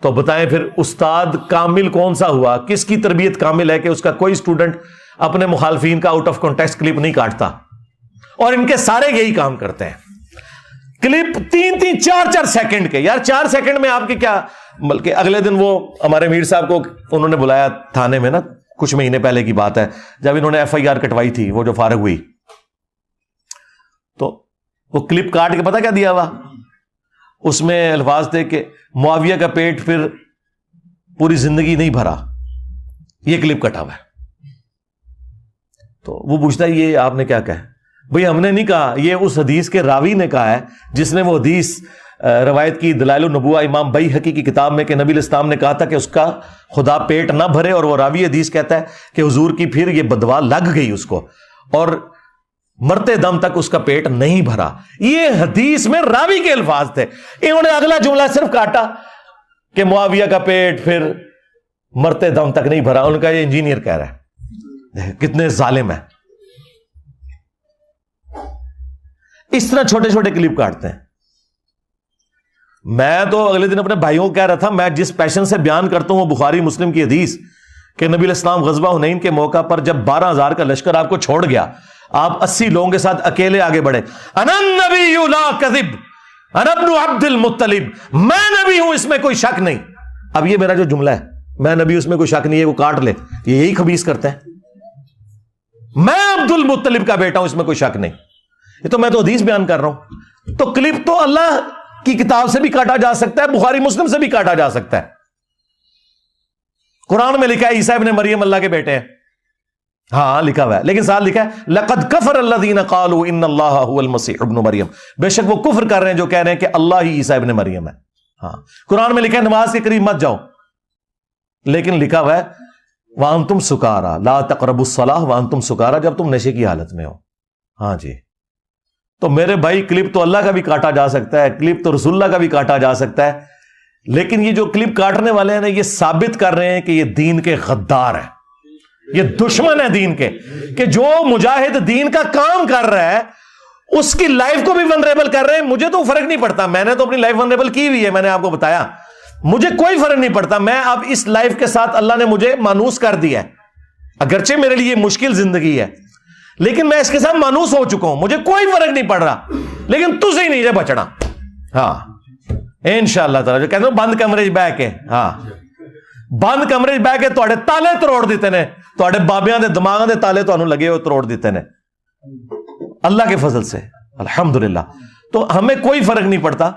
تو بتائیں پھر استاد کامل کون سا ہوا؟ کس کی تربیت کامل ہے کہ اس کا کوئی اسٹوڈنٹ اپنے مخالفین کا آؤٹ آف کانٹیکسٹ کلپ نہیں کاٹتا؟ اور ان کے سارے یہی کام کرتے ہیں، کلپ 3-3 4-4 سیکنڈ کے. یار 4 سیکنڈ میں آپ کے کیا، بلکہ اگلے دن وہ ہمارے میر صاحب کو انہوں نے بلایا تھانے میں نا، کچھ مہینے پہلے کی بات ہے، جب انہوں نے FIR کٹوائی تھی، وہ جو فارغ ہوئی، تو وہ کلپ کاٹ کے پتہ کیا دیا ہوا؟ اس میں الفاظ تھے کہ معاویہ کا پیٹ پھر پوری زندگی نہیں بھرا، یہ کلپ کٹا ہوا ہے. تو وہ پوچھتا ہے یہ آپ نے کیا کہا؟ بھئی ہم نے نہیں کہا، یہ اس حدیث کے راوی نے کہا ہے جس نے وہ حدیث روایت کی دلائل النبوہ امام بیہقی کی کتاب میں کہ نبی علیہ السلام نے کہا تھا کہ اس کا خدا پیٹ نہ بھرے، اور وہ راوی حدیث کہتا ہے کہ حضور کی پھر یہ بدوا لگ گئی اس کو اور مرتے دم تک اس کا پیٹ نہیں بھرا. یہ حدیث میں راوی کے الفاظ تھے. انہوں نے اگلا جملہ صرف کاٹا کہ معاویہ کا پیٹ پھر مرتے دم تک نہیں بھرا. ان کا یہ انجینئر کہہ رہا ہے. کتنے ظالم ہیں. اس طرح چھوٹے چھوٹے کلپ کاٹتے ہیں. میں تو اگلے دن اپنے بھائیوں کو کہہ رہا تھا، میں جس پیشن سے بیان کرتا ہوں وہ بخاری مسلم کی حدیث کہ نبی علیہ السلام غزوہ حنین کے موقع پر جب 12,000 کا لشکر آپ کو چھوڑ گیا، آپ 80 لوگوں کے ساتھ اکیلے آگے بڑھے. انا النبی لا کذب انا ابن عبد المطلب، میں نبی ہوں، اس میں کوئی شک نہیں. اب یہ میرا جو جملہ ہے، میں نبی، اس میں کوئی شک نہیں ہے، وہ کاٹ لے. یہ یہی خبیث کرتے ہیں. میں عبد المطلب کا بیٹا ہوں، اس میں کوئی شک نہیں. یہ تو میں تو حدیث بیان کر رہا ہوں. تو کلپ تو اللہ کی کتاب سے بھی کاٹا جا سکتا ہے، بخاری مسلم سے بھی کاٹا جا سکتا ہے. قرآن میں لکھا ہے عیسیٰ ابن مریم اللہ کے بیٹے ہیں. ہاں لکھا ہوا ہے، لیکن ساتھ لکھا ہے لقد کفر الذین قالوا ان اللہ هو المسیح ابن مریم. بے شک وہ کفر کر رہے ہیں جو کہہ رہے ہیں کہ اللہ ہی عیسیٰ ابن مریم ہے. ہاں قرآن میں لکھا ہے نماز کے قریب مت جاؤ، لیکن لکھا ہوا ہے وانتم سکارا لا تقربوا الصلاۃ وانتم سکارا، جب تم نشے کی حالت میں ہو. ہاں جی. تو میرے بھائی کلپ تو اللہ کا بھی کاٹا جا سکتا ہے، کلپ تو رسول اللہ کا بھی کاٹا جا سکتا ہے، لیکن یہ جو کلپ کاٹنے والے ہیں نا، یہ ثابت کر رہے ہیں کہ یہ دین کے غدار ہیں، یہ دشمن ہے دین کے، کہ جو مجاہد دین کا کام کر رہا ہے اس کی لائف کو بھی ونریبل کر رہے ہیں. مجھے تو فرق نہیں پڑتا، میں نے تو اپنی لائف ونریبل کی ہوئی ہے، میں نے آپ کو بتایا، مجھے کوئی فرق نہیں پڑتا. میں اب اس لائف کے ساتھ اللہ نے مجھے مانوس کر دیا ہے، اگرچہ میرے لیے مشکل زندگی ہے، لیکن میں اس کے ساتھ مانوس ہو چکا ہوں، مجھے کوئی فرق نہیں پڑ رہا. لیکن تجھے ہی نہیں جے بچنا. ہاں انشاءاللہ تعالی جو کہتے ہیں بند کمرے چ بہ کے، ہاں بند کمرے چ بہ کے تواڈے تالے تروڑ دیتے نے، تواڈے بابیاں دے دماغاں دے تالے تانوں لگے ہوئے تروڑ دیتے نے اللہ کے فضل سے الحمدللہ. تو ہمیں کوئی فرق نہیں پڑتا.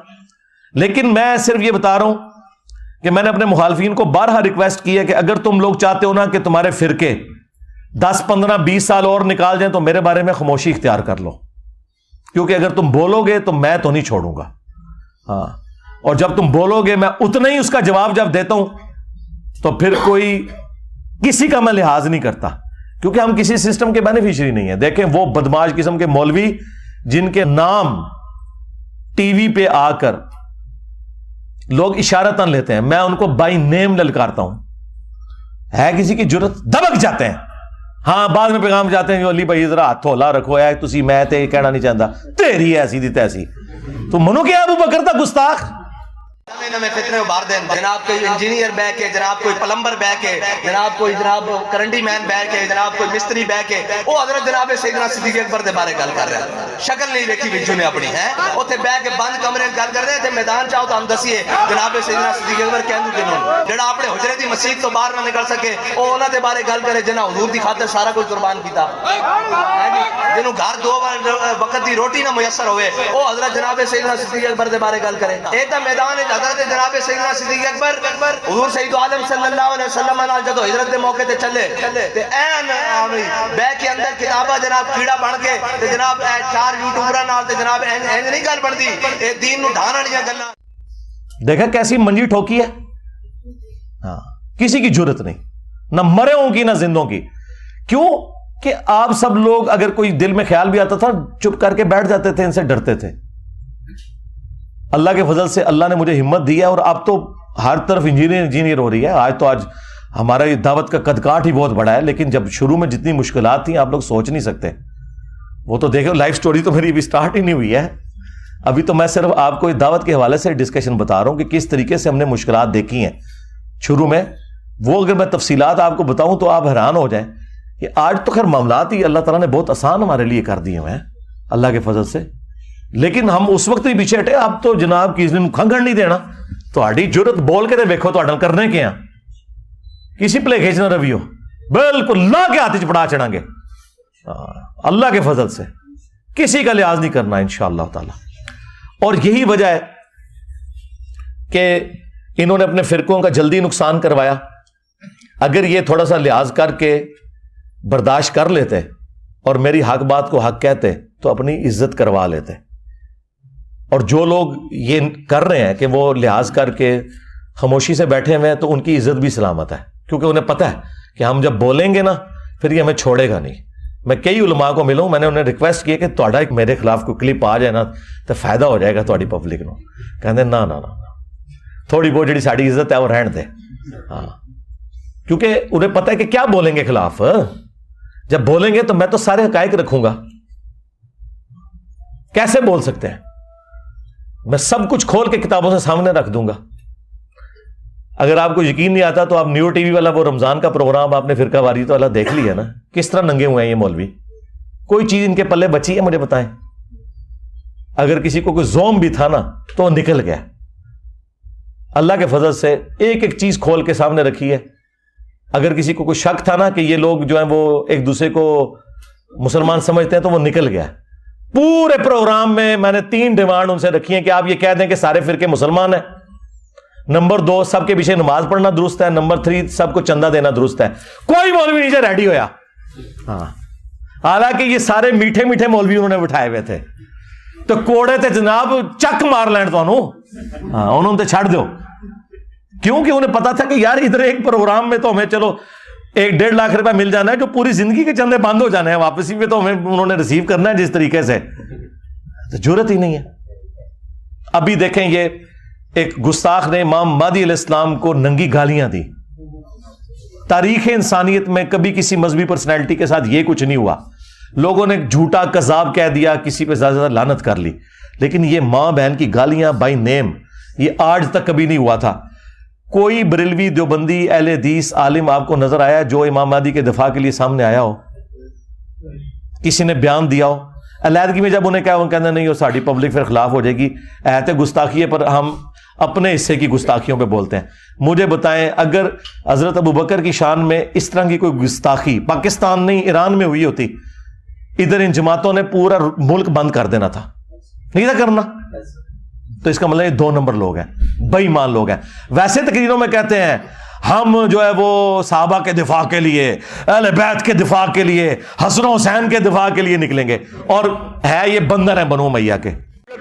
لیکن میں صرف یہ بتا رہا ہوں کہ میں نے اپنے مخالفین کو بارہا ریکویسٹ کی ہے کہ اگر تم لوگ چاہتے ہو نا کہ تمہارے فرقے 10 15 20 سال اور نکال جائیں تو میرے بارے میں خاموشی اختیار کر لو، کیونکہ اگر تم بولو گے تو میں تو نہیں چھوڑوں گا. ہاں اور جب تم بولو گے میں اتنا ہی اس کا جواب جب دیتا ہوں تو پھر کوئی کسی کا میں لحاظ نہیں کرتا، کیونکہ ہم کسی سسٹم کے بینیفیشری نہیں ہیں. دیکھیں وہ بدماش قسم کے مولوی جن کے نام ٹی وی پہ آ کر لوگ اشارتاً لیتے ہیں، میں ان کو بائی نیم للکارتا ہوں. ہے کسی کی جرت دبک جاتے ہیں. ہاں بعد میں پیغام جاتے ہیں جو علی بھائی ذرا ہاتھ ہولا رکھو ہے تسی، میں تے کہنا نہیں چاہتا تیری ایسی دی تیسی. تو منو کیا ابو بکر دا گستاخ نئے فتنے ابھار دیں. جناب کوئی انجینئر بہ کے، جناب کوئی پلمبر بہ کے، جناب کوئی جناب کرنڈی مین بہ کے، جناب کوئی مستری بہ کے، وہ حضرت جناب سیدنا صدیق اکبر دے بارے گل کر رہا ہے. شکل نہیں دیکھی وچوں نے اپنی ہے، اوتھے بہ کے بند کمرے گل کر رہے تھے. میدان چاہو تو ہم دسیے جناب سیدنا صدیق اکبر کہندے کنوں جڑا اپنے حجرے دی مسجد تو باہر نہ نکل سکے، او انہاں دے بارے گل کرے جنہاں حضور دی خاطر سارا کچھ قربان کیتا، جنہوں گھر 2 وقت دی روٹی نہ میسر ہوئے، او حضرت جناب سیدنا صدیق اکبر دے بارے گل کرے. اے تے میدان حضرت جناب سیدنا صدیق اکبر حضور سید عالم صلی اللہ علیہ وسلم نال جدو ہجرت دے موقع تے چلے تے این بے کے اندر کتاباں جناب کیڑا بن کے تے جناب 4 یوٹیوبراں نال تے جناب این نہیں گل بندی، اے دین نو ڈھان والیاں گلاں. دیکھا کیسی منجی ٹھوکی ہے. ہاں کسی کی جرت نہیں، نہ مرے ہوں کی نہ زندوں کی. کیوں کہ آپ سب لوگ اگر کوئی دل میں خیال بھی آتا تھا چپ کر کے بیٹھ جاتے تھے، ان سے ڈرتے تھے. اللہ کے فضل سے اللہ نے مجھے ہمت دی ہے اور اب تو ہر طرف انجینئر ہو رہی ہے. آج ہمارا یہ دعوت کا قدکاٹ ہی بہت بڑا ہے، لیکن جب شروع میں جتنی مشکلات تھیں آپ لوگ سوچ نہیں سکتے. وہ تو دیکھو لائف سٹوری تو میری ابھی سٹارٹ ہی نہیں ہوئی ہے. ابھی تو میں صرف آپ کو دعوت کے حوالے سے ڈسکشن بتا رہا ہوں کہ کس طریقے سے ہم نے مشکلات دیکھی ہیں شروع میں. وہ اگر میں تفصیلات آپ کو بتاؤں تو آپ حیران ہو جائیں کہ آج تو خیر معاملات ہی اللہ تعالیٰ نے بہت آسان ہمارے لیے کر دیے ہوئے ہیں اللہ کے فضل سے. لیکن ہم اس وقت ہی پیچھے ہٹے. اب تو جناب کسی نے کھنگڑ نہیں دینا. تہاڈی جرت بول کے دیکھو تو کرنے کے ہیں کسی پلے کھینچنا رویو بالکل لا کے ہاتھ چپڑا چڑھا گے اللہ کے فضل سے. کسی کا لحاظ نہیں کرنا انشاءاللہ تعالی. اور یہی وجہ ہے کہ انہوں نے اپنے فرقوں کا جلدی نقصان کروایا. اگر یہ تھوڑا سا لحاظ کر کے برداشت کر لیتے اور میری حق بات کو حق کہتے تو اپنی عزت کروا لیتے. اور جو لوگ یہ کر رہے ہیں کہ وہ لحاظ کر کے خاموشی سے بیٹھے ہوئے ہیں تو ان کی عزت بھی سلامت ہے, کیونکہ انہیں پتہ ہے کہ ہم جب بولیں گے نا پھر یہ ہمیں چھوڑے گا نہیں. میں کئی علماء کو ملوں, میں نے انہیں ریکویسٹ کی کہ تہاڈا ایک میرے خلاف کوئی کلپ آ جائے نا تو فائدہ ہو جائے گا تہاڈی پبلک نو. کہندے نا نا نا تھوڑی بہت جڑی ساڈی عزت ہے وہ رہن دے. ہاں کیونکہ انہیں پتہ ہے کہ کیا بولیں گے خلاف. جب بولیں گے تو میں تو سارے حقائق رکھوں گا. کیسے بول سکتے ہیں؟ میں سب کچھ کھول کے کتابوں سے سامنے رکھ دوں گا. اگر آپ کو یقین نہیں آتا تو آپ نیو ٹی وی والا وہ رمضان کا پروگرام آپ نے فرقہ واریت والا دیکھ لیا نا, کس طرح ننگے ہوئے ہیں یہ مولوی. کوئی چیز ان کے پلے بچی ہے مجھے بتائیں؟ اگر کسی کو کوئی زوم بھی تھا نا تو وہ نکل گیا. اللہ کے فضل سے ایک ایک چیز کھول کے سامنے رکھی ہے. اگر کسی کو کوئی شک تھا نا کہ یہ لوگ جو ہیں وہ ایک دوسرے کو مسلمان سمجھتے ہیں تو وہ نکل گیا. پورے پروگرام میں میں نے 3 ڈیمانڈ ان سے رکھی ہیں کہ آپ یہ کہہ دیں کہ سارے فرقے مسلمان ہیں. نمبر 2 سب کے پیچھے نماز پڑھنا درست ہے. نمبر 3 سب کو چندہ دینا درست ہے. کوئی مولوی نیچے ریڈی ہویا. ہاں حالانکہ یہ سارے میٹھے میٹھے مولوی انہوں نے بٹھائے ہوئے تھے تو کوڑے تے جناب چک مار لین تو ہاں انہوں نے چھڑ دو. کیونکہ انہیں پتا تھا کہ یار ادھر ایک پروگرام میں تو ہمیں چلو 1-1.5 لاکھ روپے مل جانا ہے, جو پوری زندگی کے چندے بند ہو جانے ہیں واپسی میں تو ہمیں انہوں نے ریسیو کرنا ہے جس طریقے سے. تو ضرورت ہی نہیں ہے. ابھی دیکھیں یہ ایک گستاخ نے امام مہدی علیہ السلام کو ننگی گالیاں دی. تاریخ انسانیت میں کبھی کسی مذہبی پرسنالٹی کے ساتھ یہ کچھ نہیں ہوا. لوگوں نے جھوٹا کذاب کہہ دیا, کسی پہ زیادہ زیادہ لعنت کر لی, لیکن یہ ماں بہن کی گالیاں بائی نیم یہ آج تک کبھی نہیں ہوا تھا. کوئی بریلوی دیوبندی اہل حدیث عالم آپ کو نظر آیا جو امام مہدی کے دفاع کے لیے سامنے آیا ہو, کسی نے بیان دیا ہو؟ علیحدگی میں جب انہیں کہا وہ کہتے نہیں, وہ ساری پبلک پھر خلاف ہو جائے گی, ایت گستاخی ہے, پر ہم اپنے حصے کی گستاخیوں پہ بولتے ہیں. مجھے بتائیں اگر حضرت ابوبکر کی شان میں اس طرح کی کوئی گستاخی پاکستان نہیں ایران میں ہوئی ہوتی, ادھر ان جماعتوں نے پورا ملک بند کر دینا تھا. نہیں تھا کرنا. تو اس کا مطلب یہ 2 نمبر لوگ ہیں, بے ایمان لوگ ہیں. ویسے تقریروں میں کہتے ہیں ہم جو ہے وہ صحابہ کے دفاع کے لیے, اہل بیت کے دفاع کے لیے, حسن و حسین کے دفاع کے لیے نکلیں گے, اور ہے یہ بندر ہیں بنو امیہ کے.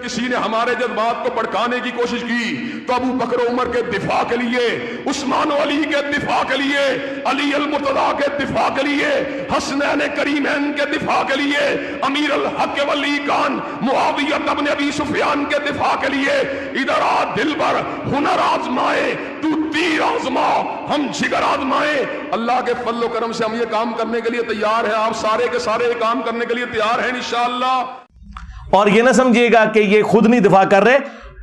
کسی نے ہمارے جذبات کو بھڑکانے کی کوشش کی تو ابو بکر عمر کے دفاع کے لیے, عثمان و علی کے دفاع کے لیے, علی المرتضیٰ کے دفاع کے لیے, حسنین کریمین کے دفاع کے لیے, امیر الحق ولی خان معاویہ ابن ابی سفیان کے دفاع کے لیے, ادھر آ دل بر ہنر آزمائے تو تیر آزما ہم جگر آزمائے. اللہ کے فضل و کرم سے ہم یہ کام کرنے کے لیے تیار ہیں. آپ سارے کے سارے یہ کام کرنے کے لیے تیار ہیں انشاءاللہ. اور یہ نہ سمجھیے گا کہ یہ خود نہیں دفاع کر رہے,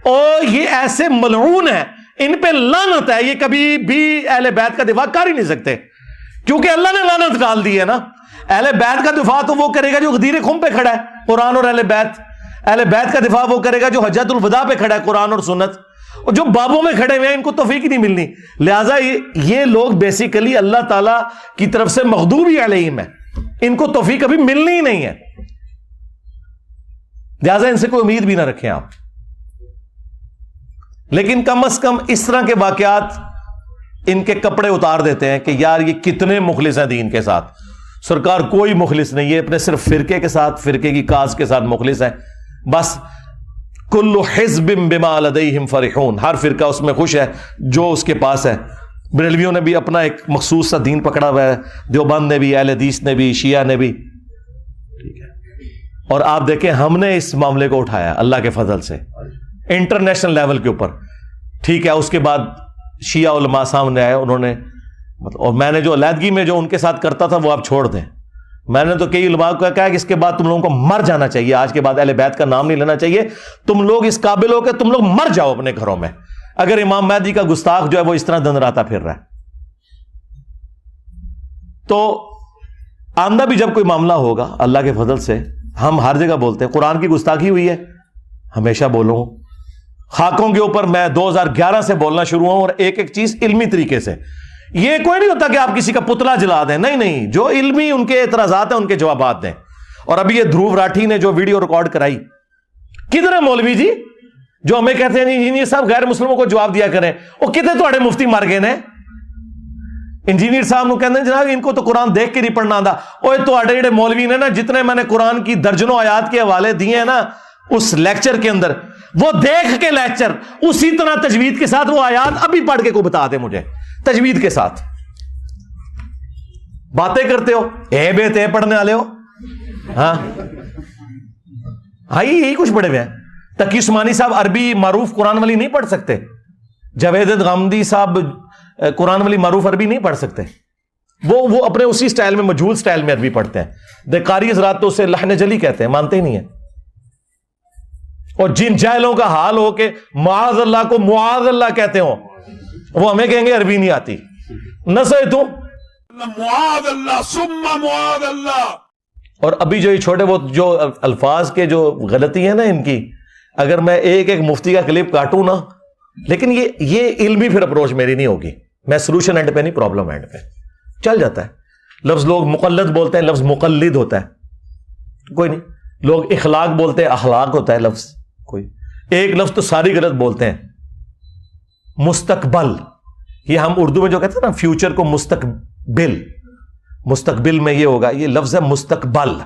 اور یہ ایسے ملعون ہیں, ان پہ لعنت ہے, یہ کبھی بھی اہل بیت کا دفاع کر ہی نہیں سکتے, کیونکہ اللہ نے لعنت ڈال دی ہے نا. اہل بیت کا دفاع تو وہ کرے گا جو غدیر خم پہ کھڑا ہے, قرآن اور اہل بیت. اہل بیت کا دفاع وہ کرے گا جو حجۃ الوداع پہ کھڑا ہے, قرآن اور سنت. اور جو بابوں میں کھڑے ہوئے ہیں ان کو توفیق ہی نہیں ملنی. لہٰذا یہ لوگ بیسیکلی اللہ تعالیٰ کی طرف سے مغضوب علیہم ہیں, ان کو توفیق کبھی ملنی ہی نہیں ہے. لہٰذا ان سے کوئی امید بھی نہ رکھیں آپ. لیکن کم از کم اس طرح کے واقعات ان کے کپڑے اتار دیتے ہیں کہ یار یہ کتنے مخلص ہیں دین کے ساتھ. سرکار کوئی مخلص نہیں ہے, اپنے صرف فرقے کے ساتھ, فرقے کی کاز کے ساتھ مخلص ہے بس. کل حزب بما لدیہم فرحون, ہر فرقہ اس میں خوش ہے جو اس کے پاس ہے. بریلویوں نے بھی اپنا ایک مخصوص سا دین پکڑا ہوا ہے, دیوبند نے بھی, اہل حدیث نے بھی, شیعہ نے بھی. ٹھیک ہے, اور آپ دیکھیں ہم نے اس معاملے کو اٹھایا اللہ کے فضل سے انٹرنیشنل لیول کے اوپر. ٹھیک ہے, اس کے بعد شیعہ علماء سامنے آئے, انہوں نے اور میں نے جو علیحدگی میں جو ان کے ساتھ کرتا تھا وہ آپ چھوڑ دیں, میں نے تو کئی علماء کو کہا کہ اس کے بعد تم لوگوں کو مر جانا چاہیے، آج کے بعد اہل بیت کا نام نہیں لینا چاہیے، تم لوگ اس قابل ہو کہ تم لوگ مر جاؤ اپنے گھروں میں، اگر امام مہدی کا گستاخ جو ہے وہ اس طرح دندراتا پھر رہا ہے۔ تو آندہ بھی جب کوئی معاملہ ہوگا اللہ کے فضل سے، ہم ہر جگہ بولتے ہیں قرآن کی گستاخی ہوئی ہے، ہمیشہ بولوں، خاکوں کے اوپر میں 2011 سے بولنا شروع ہوں، اور ایک ایک چیز علمی طریقے سے، یہ کوئی نہیں ہوتا کہ آپ کسی کا پتلا جلا دیں، نہیں نہیں، جو علمی ان کے اعتراضات ہیں ان کے جوابات دیں۔ اور ابھی یہ دھروو راٹھی نے جو ویڈیو ریکارڈ کرائی، کدھر ہے مولوی جی جو ہمیں کہتے ہیں انجینئر صاحب غیر مسلموں کو جواب دیا کریں، وہ کتنے تھوڑے مفتی مر گئے نے؟ انجینئر صاحب نو کہتے ہیں جناب ان کو تو قرآن دیکھ کے نہیں پڑھنا آتا، اوے تھوڑے جڑے مولوی نے نا جتنے میں نے قرآن کی درجنوں آیات کے حوالے دیے ہیں نا اس لیکچر کے اندر، وہ دیکھ کے لیکچر اسی طرح تجوید کے ساتھ وہ آیات ابھی پڑھ کے کو بتا دے مجھے تجوید کے ساتھ۔ باتیں کرتے ہو اے بے تے پڑھنے والے ہو، ہاں یہی کچھ پڑھے ہوئے ہیں۔ تقی عثمانی صاحب عربی معروف قرآن والی نہیں پڑھ سکتے، جاوید غامدی صاحب قرآن والی معروف عربی نہیں پڑھ سکتے، وہ اپنے اسی سٹائل میں مجہول سٹائل میں عربی پڑھتے ہیں۔ قاری حضرات تو اسے لحن جلی کہتے ہیں، مانتے ہی نہیں ہیں۔ اور جن جاہلوں کا حال ہو کہ معاذ اللہ کو معاذ اللہ کہتے ہو، وہ ہمیں کہیں گے عربی نہیں آتی، نسیتم معاذ اللہ ثم معاذ اللہ۔ اور ابھی جو یہ چھوٹے بہت جو الفاظ کے جو غلطی ہے نا ان کی، اگر میں ایک ایک مفتی کا کلپ کاٹوں نا، لیکن یہ علمی پھر اپروچ میری نہیں ہوگی، میں سولوشن اینڈ پہ نہیں، پرابلم اینڈ پہ چل جاتا ہے۔ لفظ لوگ مقلد بولتے ہیں، لفظ مقلد ہوتا ہے، کوئی نہیں۔ لوگ اخلاق بولتے ہیں، اخلاق ہوتا ہے لفظ، کوئی ایک لفظ تو ساری غلط بولتے ہیں۔ مستقبل، یہ ہم اردو میں جو کہتے ہیں نا فیوچر کو مستقبل، مستقبل میں یہ ہوگا، یہ لفظ ہے مستقبل۔